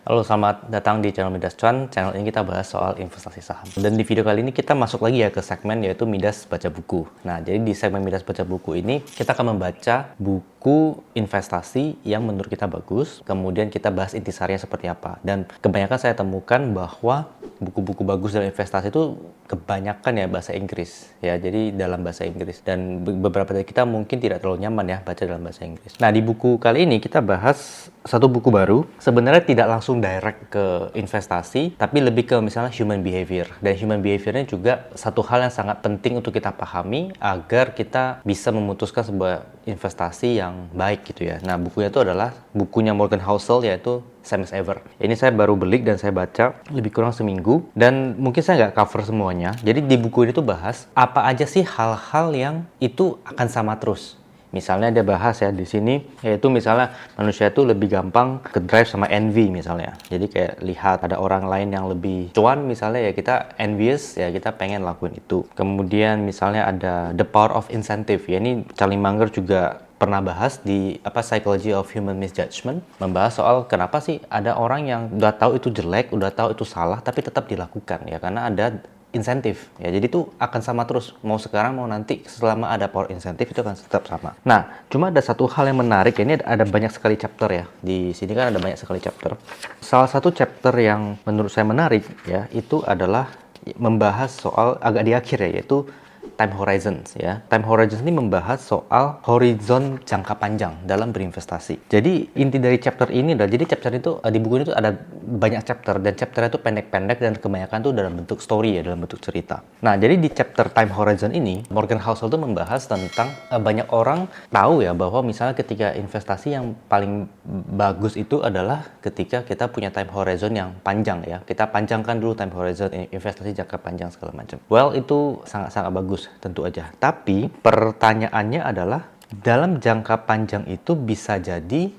Halo, selamat datang di channel Midas Cuan. Channel ini kita bahas soal investasi saham. Dan di video kali ini kita masuk lagi ya ke segmen yaitu Midas Baca Buku. Nah, jadi di segmen Midas Baca Buku ini kita akan membaca buku investasi yang menurut kita bagus. Kemudian kita bahas intisarinya seperti apa. Dan kebanyakan saya temukan bahwa buku-buku bagus dalam investasi itu kebanyakan ya bahasa Inggris ya, jadi dalam bahasa Inggris, dan beberapa dari kita mungkin tidak terlalu nyaman ya baca dalam bahasa Inggris. Nah, di buku kali ini kita bahas satu buku baru, sebenarnya tidak langsung direct ke investasi, tapi lebih ke misalnya human behavior, dan human behaviornya juga satu hal yang sangat penting untuk kita pahami agar kita bisa memutuskan sebuah investasi yang baik gitu ya. Nah, bukunya itu adalah bukunya Morgan Housel, yaitu Same as Ever. Ini saya baru beli dan saya baca lebih kurang seminggu, dan mungkin saya nggak cover semuanya. Jadi di buku ini tuh bahas apa aja sih hal-hal yang itu akan sama terus. Misalnya dia bahas ya di sini, yaitu misalnya manusia itu lebih gampang ke drive sama envy misalnya. Jadi kayak lihat ada orang lain yang lebih cuan misalnya, ya kita envious, ya kita pengen lakuin itu. Kemudian misalnya ada the power of incentive. Ya ini Charlie Munger juga pernah bahas di Psychology of Human Misjudgment, membahas soal kenapa sih ada orang yang udah tahu itu jelek, udah tahu itu salah, tapi tetap dilakukan ya karena ada insentif ya. Jadi itu akan sama terus, mau sekarang mau nanti, selama ada power insentif itu akan tetap sama. Nah, cuma ada satu hal yang menarik, ini ada banyak sekali chapter ya. Di sini kan ada banyak sekali chapter. Salah satu chapter yang menurut saya menarik ya, itu adalah membahas soal agak di akhir ya, yaitu time horizons ya. Time horizons ini membahas soal horizon jangka panjang dalam berinvestasi. Jadi inti dari chapter ini adalah, jadi chapter itu di buku ini tuh ada banyak chapter, dan chapternya itu pendek-pendek dan kebanyakan tuh dalam bentuk story ya, dalam bentuk cerita. Nah, jadi di chapter time horizon ini Morgan Housel tuh membahas tentang banyak orang tahu ya bahwa misalnya ketika investasi yang paling bagus itu adalah ketika kita punya time horizon yang panjang ya. Kita panjangkan dulu time horizon investasi jangka panjang segala macam. Well, itu sangat-sangat bagus tentu aja. Tapi pertanyaannya adalah dalam jangka panjang itu bisa jadi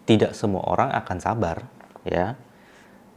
tidak semua orang akan sabar ya.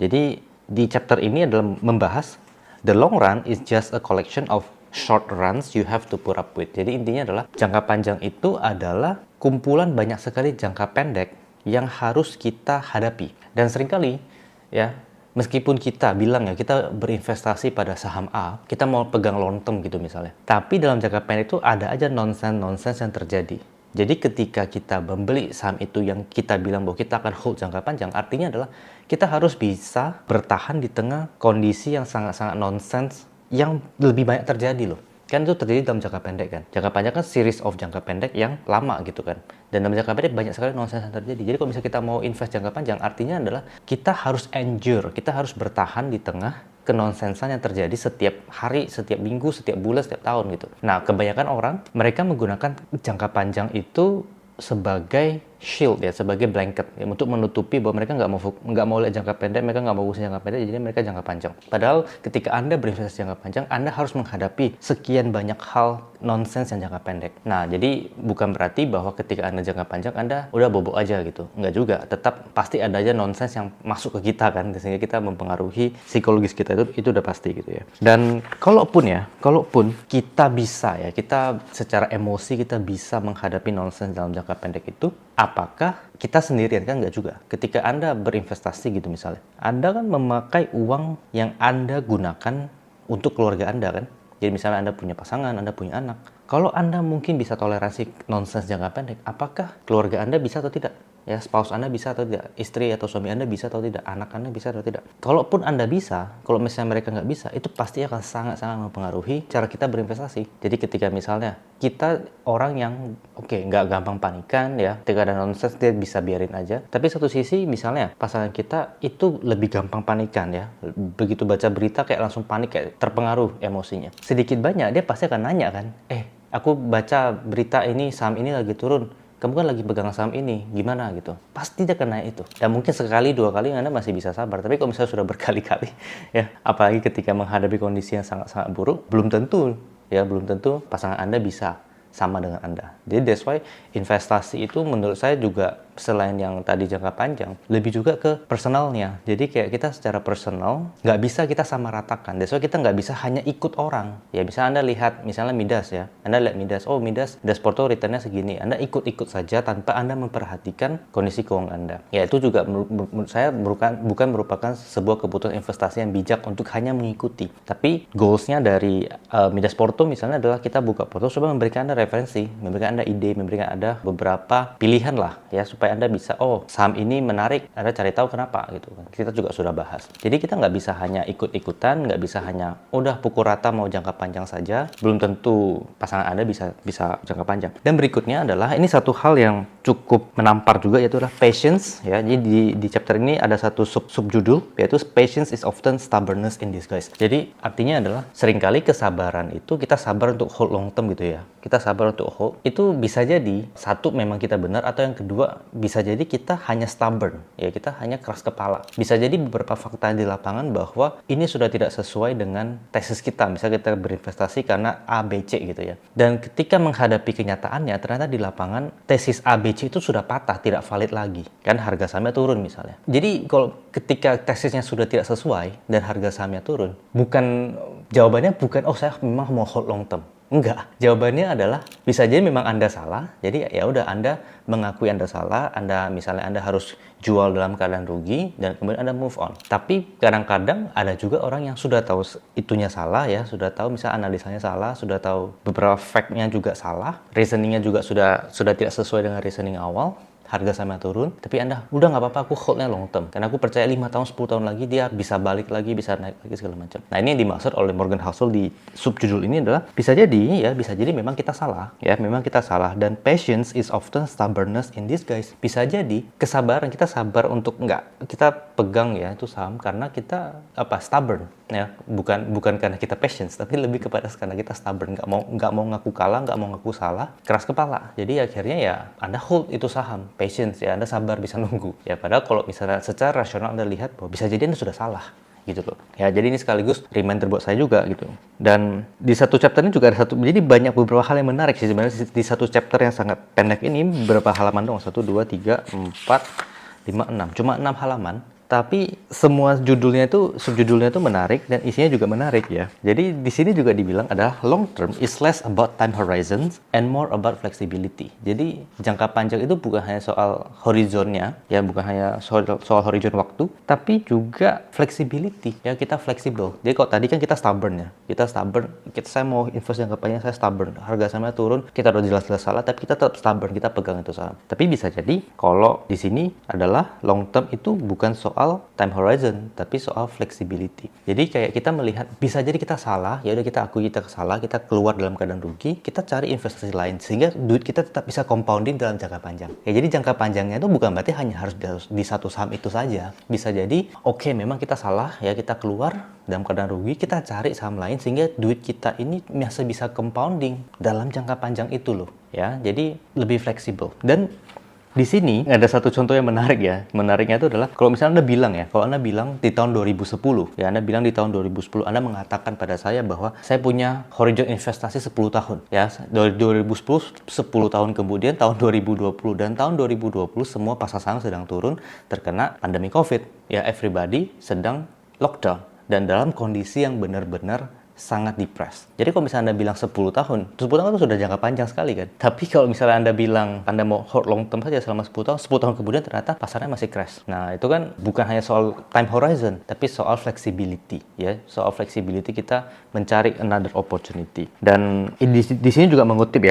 Jadi di chapter ini adalah membahas the long run is just a collection of short runs you have to put up with. Jadi intinya adalah jangka panjang itu adalah kumpulan banyak sekali jangka pendek yang harus kita hadapi. Dan seringkali ya, meskipun kita bilang ya kita berinvestasi pada saham A, kita mau pegang long term gitu misalnya, tapi dalam jangka pendek itu ada aja nonsense yang terjadi. Jadi ketika kita membeli saham itu yang kita bilang bahwa kita akan hold jangka panjang, artinya adalah kita harus bisa bertahan di tengah kondisi yang sangat-sangat nonsense yang lebih banyak terjadi loh. Kan itu terjadi dalam jangka pendek kan. Jangka panjang kan series of jangka pendek yang lama gitu kan. Dan dalam jangka pendek banyak sekali nonsens yang terjadi. Jadi kalau misalnya kita mau invest jangka panjang, artinya adalah kita harus endure, kita harus bertahan di tengah kenonsensan yang terjadi setiap hari, setiap minggu, setiap bulan, setiap tahun gitu. Nah, kebanyakan orang, mereka menggunakan jangka panjang itu sebagai shield ya, sebagai blanket ya, untuk menutupi bahwa mereka nggak mau lihat jangka pendek, mereka nggak mau urusin jangka pendek, jadi mereka jangka panjang. Padahal ketika Anda berinvestasi jangka panjang, Anda harus menghadapi sekian banyak hal nonsens yang jangka pendek. Nah, jadi bukan berarti bahwa ketika Anda jangka panjang, Anda udah bobo aja gitu. Nggak juga, tetap pasti ada aja nonsens yang masuk ke kita kan, sehingga kita mempengaruhi psikologis kita, itu udah pasti gitu ya. Dan kalaupun kita bisa ya, kita secara emosi kita bisa menghadapi nonsens dalam jangka pendek itu, apakah kita sendirian? Kan nggak juga. Ketika Anda berinvestasi gitu misalnya, Anda kan memakai uang yang Anda gunakan untuk keluarga Anda kan. Jadi misalnya Anda punya pasangan, Anda punya anak. Kalau Anda mungkin bisa toleransi nonsens jangka pendek, apakah keluarga Anda bisa atau tidak? Ya, spouse Anda bisa atau tidak? Istri atau suami Anda bisa atau tidak? Anak Anda bisa atau tidak? Kalaupun Anda bisa, kalau misalnya mereka nggak bisa, itu pasti akan sangat-sangat mempengaruhi cara kita berinvestasi. Jadi ketika misalnya kita orang yang nggak gampang panikan ya, ketika ada nonsens dia bisa biarin aja. Tapi satu sisi misalnya pasangan kita itu lebih gampang panikan ya, begitu baca berita kayak langsung panik, kayak terpengaruh emosinya. Sedikit banyak dia pasti akan nanya kan, aku baca berita ini, saham ini lagi turun, kamu kan lagi pegang saham ini, gimana gitu. Pasti dia kena itu. Dan mungkin sekali, dua kali Anda masih bisa sabar. Tapi kalau misalnya sudah berkali-kali, ya, apalagi ketika menghadapi kondisi yang sangat-sangat buruk, belum tentu pasangan Anda bisa sama dengan Anda. Jadi that's why investasi itu menurut saya juga selain yang tadi jangka panjang, lebih juga ke personalnya. Jadi kayak kita secara personal nggak bisa kita sama ratakan. That's why kita nggak bisa hanya ikut orang. Ya bisa Anda lihat misalnya Midas ya. Anda lihat Midas, oh Midas Porto returnnya segini. Anda ikut-ikut saja tanpa Anda memperhatikan kondisi keuangan Anda. Ya itu juga menurut saya bukan merupakan sebuah keputusan investasi yang bijak untuk hanya mengikuti. Tapi goalsnya dari Midas Porto misalnya adalah kita buka Porto supaya memberikan Anda referensi, memberikan Anda ide, memberikan Anda beberapa pilihan lah ya supaya Anda bisa, oh saham ini menarik, Anda cari tahu kenapa gitu. Kita juga sudah bahas. Jadi kita nggak bisa hanya ikut-ikutan, nggak bisa hanya udah pukul rata mau jangka panjang saja, belum tentu pasangan Anda bisa jangka panjang. Dan berikutnya adalah, ini satu hal yang cukup menampar juga, yaitu adalah patience ya. Jadi di chapter ini ada satu subjudul yaitu patience is often stubbornness in disguise. Jadi artinya adalah seringkali kesabaran itu kita sabar untuk hold long term gitu ya. Kita sabar untuk hold. Itu bisa jadi satu memang kita benar, atau yang kedua bisa jadi kita hanya stubborn ya, kita hanya keras kepala. Bisa jadi beberapa fakta di lapangan bahwa ini sudah tidak sesuai dengan tesis kita. Misalnya kita berinvestasi karena A, B, C gitu ya. Dan ketika menghadapi kenyataannya ternyata di lapangan tesis A, B, C itu sudah patah, tidak valid lagi. Kan harga sahamnya turun misalnya. Jadi kalau ketika tesisnya sudah tidak sesuai dan harga sahamnya turun, jawabannya bukan oh saya memang mau hold long term. Enggak, jawabannya adalah bisa jadi memang Anda salah. Jadi ya udah, Anda mengakui Anda salah, misalnya Anda harus jual dalam keadaan rugi dan kemudian Anda move on. Tapi kadang-kadang ada juga orang yang sudah tahu itunya salah ya, sudah tahu misalnya analisanya salah, sudah tahu beberapa fact-nya juga salah, reasoningnya juga sudah tidak sesuai dengan reasoning awal. Harga sahamnya turun, tapi Anda udah nggak apa-apa, aku holdnya long term karena aku percaya 5 tahun 10 tahun lagi dia bisa balik lagi, bisa naik lagi segala macam. Nah ini yang dimaksud oleh Morgan Housel di subjudul ini adalah bisa jadi memang kita salah ya, memang kita salah. Dan patience is often stubbornness in disguise. Bisa jadi kesabaran, kita sabar untuk kita pegang ya itu saham karena kita stubborn ya, bukan karena kita patience, tapi lebih kepada karena kita stubborn, nggak mau ngaku kalah, nggak mau ngaku salah, keras kepala. Jadi akhirnya ya Anda hold itu saham. Patience ya, Anda sabar bisa nunggu ya, padahal kalau misalnya secara rasional Anda lihat bahwa bisa jadi Anda sudah salah gitu loh ya. Jadi ini sekaligus reminder buat saya juga gitu. Dan di satu chapter ini juga ada jadi banyak beberapa hal yang menarik sih sebenarnya di satu chapter yang sangat pendek ini. Berapa halaman dong? 1, 2, 3, 4, 5, 6, cuma 6 halaman. Tapi semua subjudulnya itu menarik dan isinya juga menarik ya. Jadi di sini juga dibilang adalah long term is less about time horizons and more about flexibility. Jadi jangka panjang itu bukan hanya soal horizonnya ya, bukan hanya soal horizon waktu, tapi juga flexibility ya, kita fleksibel. Jadi kalau tadi kan kita stubborn ya, saya mau invest jangka panjang, saya stubborn. Harga sahamnya turun, kita udah jelas-jelas salah, tapi kita tetap stubborn, kita pegang itu saham. Tapi bisa jadi kalau di sini adalah long term itu bukan soal time horizon, tapi soal flexibility. Jadi kayak kita melihat bisa jadi kita salah, ya udah kita akui kita salah, kita keluar dalam keadaan rugi, kita cari investasi lain sehingga duit kita tetap bisa compounding dalam jangka panjang. Ya jadi jangka panjangnya itu bukan berarti hanya harus di satu saham itu saja. Bisa jadi oke, memang kita salah ya, kita keluar dalam keadaan rugi, kita cari saham lain sehingga duit kita ini masih bisa compounding dalam jangka panjang itu loh ya. Jadi lebih fleksibel. Dan di sini ada satu contoh yang menarik ya. Menariknya itu adalah kalau misalnya Anda bilang di tahun 2010 ya, Anda bilang di tahun 2010 Anda mengatakan pada saya bahwa saya punya horizon investasi 10 tahun ya. Dari 2010 10 tahun kemudian tahun 2020 dan tahun 2020 semua pasar saham sedang turun terkena pandemi Covid ya, everybody sedang lockdown dan dalam kondisi yang benar-benar sangat depressed. Jadi kalau misalnya Anda bilang 10 tahun itu sudah jangka panjang sekali kan. Tapi kalau misalnya Anda bilang Anda mau hold long term saja selama 10 tahun kemudian ternyata pasarnya masih crash. Nah, itu kan bukan hanya soal time horizon, tapi soal flexibility ya. Soal flexibility kita mencari another opportunity. Dan di sini juga mengutip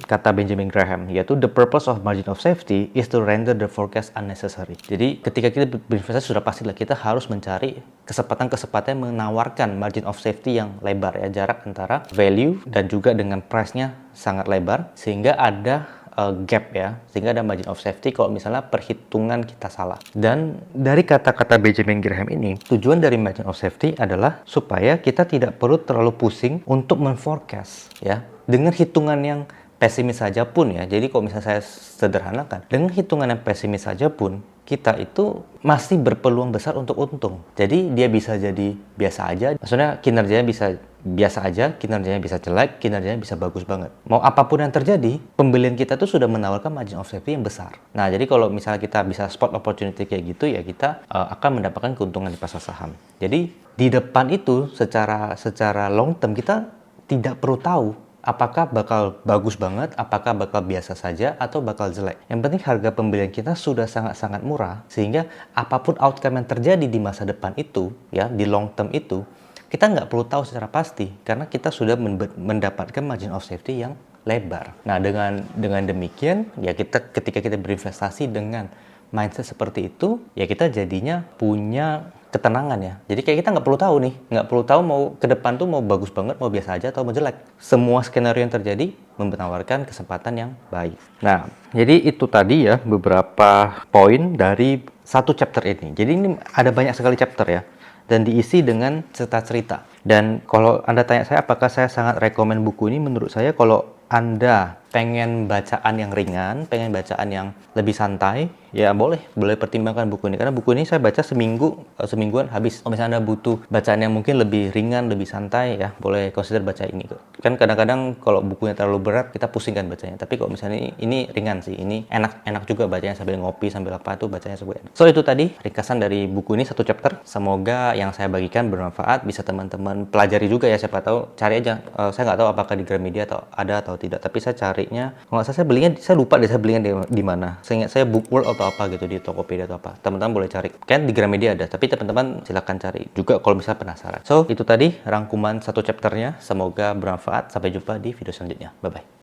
kata Benjamin Graham, yaitu the purpose of margin of safety is to render the forecast unnecessary. Jadi ketika kita berinvestasi sudah pastilah kita harus mencari kesempatan yang menawarkan margin of safety yang lebar ya, jarak antara value dan juga dengan price-nya sangat lebar sehingga ada gap ya, sehingga ada margin of safety kalau misalnya perhitungan kita salah. Dan dari kata-kata Benjamin Graham ini, tujuan dari margin of safety adalah supaya kita tidak perlu terlalu pusing untuk men-forecast ya, dengan hitungan yang pesimis saja pun ya, jadi kalau misalnya saya sederhanakan, dengan hitungan yang pesimis saja pun, kita itu masih berpeluang besar untuk untung. Jadi dia bisa jadi biasa aja, maksudnya kinerjanya bisa biasa aja, kinerjanya bisa jelek, kinerjanya bisa bagus banget. Mau apapun yang terjadi, pembelian kita tuh sudah menawarkan margin of safety yang besar. Nah, jadi kalau misalnya kita bisa spot opportunity kayak gitu ya, kita akan mendapatkan keuntungan di pasar saham. Jadi di depan itu secara long term kita tidak perlu tahu apakah bakal bagus banget, apakah bakal biasa saja, atau bakal jelek. Yang penting harga pembelian kita sudah sangat-sangat murah, sehingga apapun outcome yang terjadi di masa depan itu, ya di long term itu, kita nggak perlu tahu secara pasti, karena kita sudah mendapatkan margin of safety yang lebar. Nah, dengan demikian, ya ketika kita berinvestasi dengan mindset seperti itu, ya kita jadinya punya ketenangan ya. Jadi kayak kita nggak perlu tahu nih, nggak perlu tahu mau ke depan tuh mau bagus banget, mau biasa aja atau mau jelek. Semua skenario yang terjadi menawarkan kesempatan yang baik. Nah, jadi itu tadi ya beberapa poin dari satu chapter ini. Jadi ini ada banyak sekali chapter ya, dan diisi dengan cerita-cerita. Dan kalau Anda tanya saya apakah saya sangat rekomen buku ini, menurut saya kalau Anda pengen bacaan yang ringan, pengen bacaan yang lebih santai, ya boleh pertimbangkan buku ini. Karena buku ini saya baca semingguan habis. Kalau misalnya Anda butuh bacaan yang mungkin lebih ringan, lebih santai, ya boleh consider baca ini. Kan kadang-kadang kalau bukunya terlalu berat, kita pusing kan bacanya. Tapi kalau misalnya ini ringan sih, ini enak juga bacanya sambil ngopi, sambil apa tuh bacanya sebuah enak. So itu tadi ringkasan dari buku ini, satu chapter. Semoga yang saya bagikan bermanfaat, bisa teman-teman pelajari juga ya, siapa tahu cari aja. Saya nggak tahu apakah di Gramedia atau ada atau tidak, tapi saya carinya, kalau nggak salah saya belinya, saya lupa deh saya belinya di mana. Saya ingat saya Bookworld atau apa gitu, di Tokopedia atau apa. Teman-teman boleh cari. Kan di Gramedia ada, tapi teman-teman silahkan cari juga kalau misalnya penasaran. So, itu tadi rangkuman satu chapternya. Semoga bermanfaat. Sampai jumpa di video selanjutnya. Bye-bye.